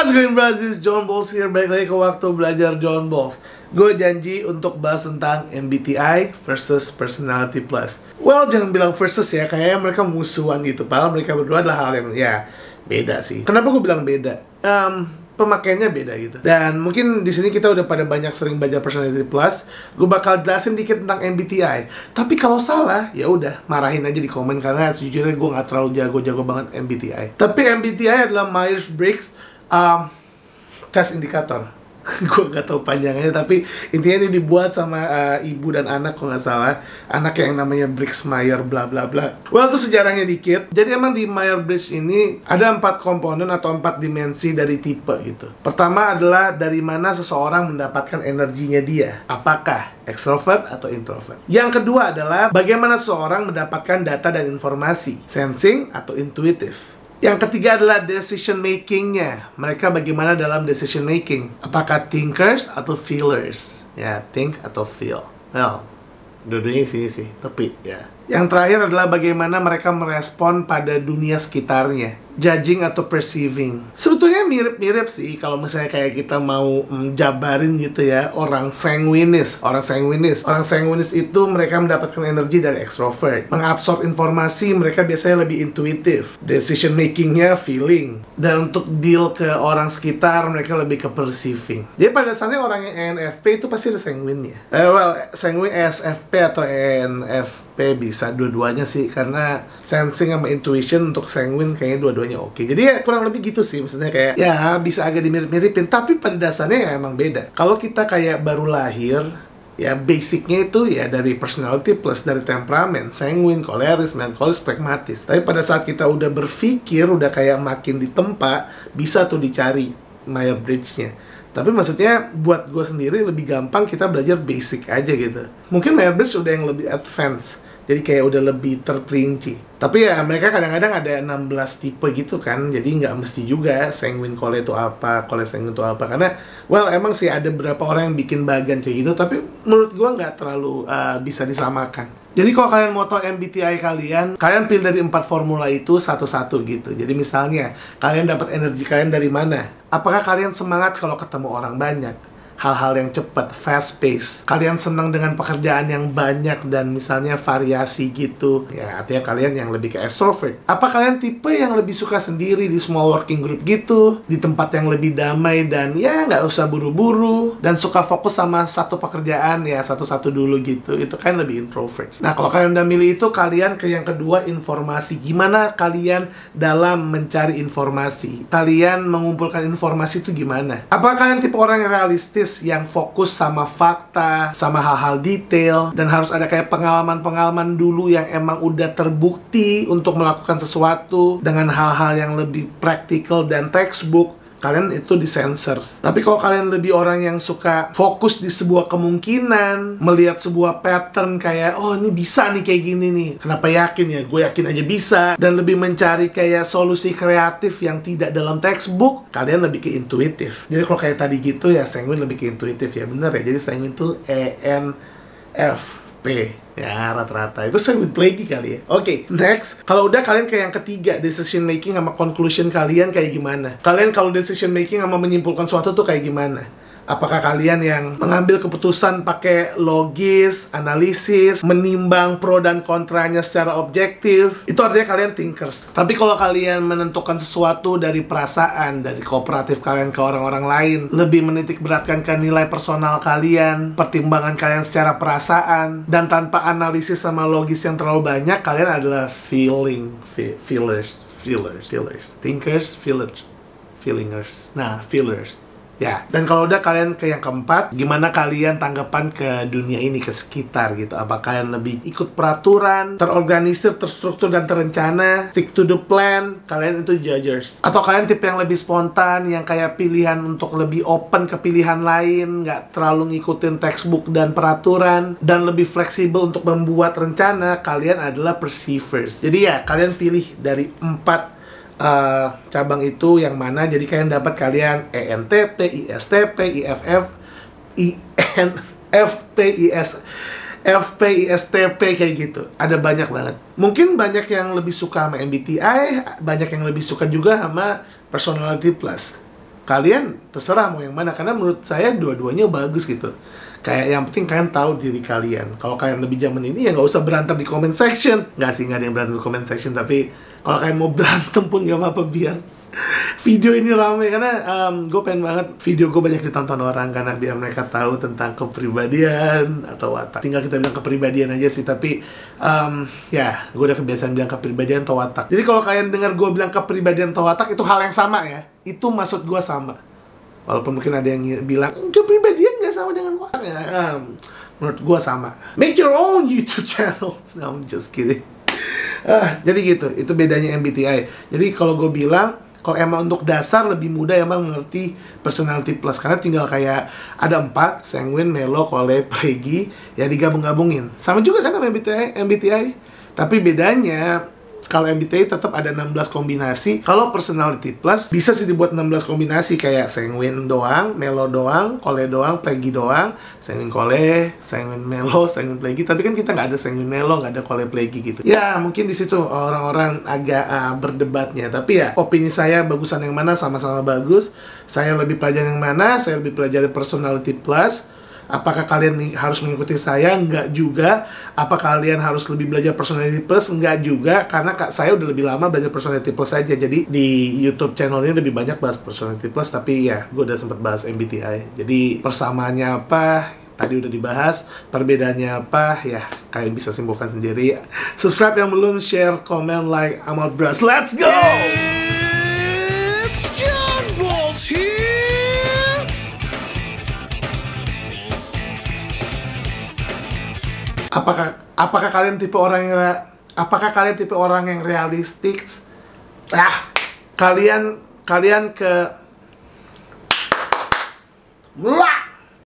What's going on, this is John Balls here. Balik lagi ke waktu belajar John Balls. Gue janji untuk bahas tentang MBTI versus Personality Plus. Well, jangan bilang versus ya, kayaknya mereka musuhan gitu. Padahal mereka berdua adalah hal yang ya beda sih. Kenapa gue bilang beda? Pemakaiannya beda gitu. Dan mungkin di sini kita udah pada banyak sering baca Personality Plus. Gue bakal jelasin dikit tentang MBTI. Tapi kalau salah, ya udah marahin aja di komen karena sejujurnya gue nggak terlalu jago-jago banget MBTI. Tapi MBTI adalah Myers-Briggs Test Indicator. Gue nggak tahu panjangannya, tapi intinya ini dibuat sama ibu dan anak kalau nggak salah. Anak yang namanya Briggs-Myers bla bla bla. Well, itu sejarahnya dikit. Jadi emang di Myers-Briggs ini ada 4 komponen atau 4 dimensi dari tipe gitu. Pertama adalah dari mana seseorang mendapatkan energinya dia. Apakah extrovert atau introvert? Yang kedua adalah bagaimana seseorang mendapatkan data dan informasi. Sensing atau intuitive. Yang ketiga adalah decision making-nya. Mereka bagaimana dalam decision making? Apakah thinkers atau feelers? Ya, think atau feel. Well, dua-duanya sini sih, tapi ya. Yang terakhir adalah bagaimana mereka merespon pada dunia sekitarnya. Judging atau perceiving. Sebetulnya mirip-mirip sih kalau misalnya kayak kita mau jabarin gitu ya. Orang sanguinis itu mereka mendapatkan energi dari extrovert. Mengabsorb informasi mereka biasanya lebih intuitif. Decision makingnya feeling. Dan untuk deal ke orang sekitar mereka lebih ke perceiving. Jadi pada dasarnya orang yang ENFP itu pasti ada sanguinnya. Sanguin ESFP atau ENFP bisa dua-duanya sih. Karena sensing sama intuition untuk sanguin kayaknya dua-duanya oke. Jadi ya kurang lebih gitu sih. Maksudnya kayak ya bisa agak dimirip-miripin, tapi pada dasarnya ya emang beda. Kalau kita kayak baru lahir, ya basicnya itu ya dari personality plus dari temperamen, sanguin, koleris, melankolis, pragmatis. Tapi pada saat kita udah berpikir, udah kayak makin ditempa, bisa tuh dicari Myers-Briggs-nya. Tapi maksudnya buat gue sendiri lebih gampang kita belajar basic aja gitu. Mungkin Myers-Briggs udah yang lebih advance, jadi kayak udah lebih terperinci. Tapi ya mereka kadang-kadang ada 16 tipe gitu kan. Jadi nggak mesti juga sanguin kole itu apa, kole sanguin itu apa. Karena well emang sih ada beberapa orang yang bikin bagian kayak gitu. Tapi menurut gua nggak terlalu bisa disamakan. Jadi kalau kalian mau tahu MBTI kalian pilih dari 4 formula itu satu-satu gitu. Jadi misalnya kalian dapat energi kalian dari mana? Apakah kalian semangat kalau ketemu orang banyak? Hal-hal yang cepat, fast pace. Kalian senang dengan pekerjaan yang banyak dan misalnya variasi gitu. Ya, artinya kalian yang lebih ke extrovert. Apa kalian tipe yang lebih suka sendiri di small working group gitu? Di tempat yang lebih damai dan ya nggak usah buru-buru. Dan suka fokus sama satu pekerjaan ya satu-satu dulu gitu. Itu kan lebih introvert. Nah, kalau kalian udah milih itu, kalian ke yang kedua, informasi. Gimana kalian dalam mencari informasi? Kalian mengumpulkan informasi itu gimana? Apa kalian tipe orang yang realistis, yang fokus sama fakta, sama hal-hal detail, dan harus ada kayak pengalaman-pengalaman dulu yang emang udah terbukti untuk melakukan sesuatu dengan hal-hal yang lebih praktikal dan textbook? Kalian itu di sensors. Tapi kalau kalian lebih orang yang suka fokus di sebuah kemungkinan, melihat sebuah pattern kayak oh ini bisa nih kayak gini nih, kenapa yakin ya, gue yakin aja bisa, dan lebih mencari kayak solusi kreatif yang tidak dalam textbook, kalian lebih ke intuitif. Jadi kalau kayak tadi gitu ya sanguin lebih ke intuitif ya, bener ya. Jadi sanguin tuh ENFP ya rata-rata. Itu sanguin plague kali ya. Oke, next. Kalau udah kalian kayak yang ketiga, decision making sama conclusion kalian kayak gimana? Kalian kalau decision making sama menyimpulkan sesuatu tuh kayak gimana? Apakah kalian yang mengambil keputusan pakai logis, analisis, menimbang pro dan kontranya secara objektif? Itu artinya kalian thinkers. Tapi kalau kalian menentukan sesuatu dari perasaan, dari kooperatif kalian ke orang-orang lain, lebih menitik beratkan ke nilai personal kalian, pertimbangan kalian secara perasaan, dan tanpa analisis sama logis yang terlalu banyak, kalian adalah feelers. Thinkers, feelingers. Nah, feelers. Ya, dan kalau udah kalian ke yang keempat, gimana kalian tanggapan ke dunia ini, ke sekitar gitu? Apa kalian lebih ikut peraturan, terorganisir, terstruktur, dan terencana, stick to the plan? Kalian itu judgers. Atau kalian tipe yang lebih spontan, yang kayak pilihan untuk lebih open ke pilihan lain, nggak terlalu ngikutin textbook dan peraturan, dan lebih fleksibel untuk membuat rencana? Kalian adalah perceivers. Jadi ya, kalian pilih dari 4 cabang itu yang mana, jadi kalian dapat kalian ENTP, ISTP, IFF, INFP, FP, ISTP kayak gitu. Ada banyak banget. Mungkin banyak yang lebih suka sama MBTI, banyak yang lebih suka juga sama Personality Plus. kalian terserah mau yang mana, karena menurut saya dua-duanya bagus gitu. Kayak yang penting kalian tahu diri kalian. Kalau kalian lebih zaman ini ya nggak usah berantem di comment section. Nggak sih, nggak ada yang berantem di comment section, tapi kalau kalian mau berantem pun nggak apa-apa, biar video ini rame. Karena gue pengen banget video gue banyak ditonton orang, karena biar mereka tahu tentang kepribadian atau watak. Tinggal kita bilang kepribadian aja sih, tapi ya gue udah kebiasaan bilang kepribadian atau watak. Jadi kalau kalian dengar gue bilang kepribadian atau watak, itu hal yang sama ya. Itu maksud gue sama. Walaupun mungkin ada yang bilang kepribadian nggak sama dengan watak ya. Menurut gue sama. Make your own YouTube channel. No, I'm just kidding. Jadi gitu, itu bedanya MBTI. Jadi kalau gue bilang, kalau emang untuk dasar lebih mudah emang mengerti personality plus, karena tinggal kayak ada 4, sanguine, mellow, choleric, plagy, ya digabung-gabungin. Sama juga kan sama MBTI. Tapi bedanya kalau MBTI tetap ada 16 kombinasi. Kalau personality plus bisa sih dibuat 16 kombinasi, kayak sanguine doang, mellow doang, choleric doang, plagy doang, sanguine choleric, sanguine mellow, sanguine plagy. Tapi kan kita nggak ada sanguine mellow, nggak ada choleric plagy gitu. Ya mungkin di situ orang-orang agak berdebatnya. Tapi ya opini saya bagusan yang mana, sama-sama bagus. Saya lebih pelajari yang mana, saya lebih pelajari personality plus. Apakah kalian harus mengikuti saya? Enggak juga. Apa kalian harus lebih belajar personality plus? Enggak juga, karena saya udah lebih lama belajar personality plus aja. Jadi di YouTube channel ini lebih banyak bahas personality plus, tapi ya gue udah sempat bahas MBTI. Jadi persamaannya apa? Tadi udah dibahas. Perbedaannya apa? Ya kalian bisa simpulkan sendiri. Subscribe yang belum, share, comment, like. I'm out, bros. Let's go! It's John Balls here! Apakah kalian tipe orang yang realistik? Kalian ke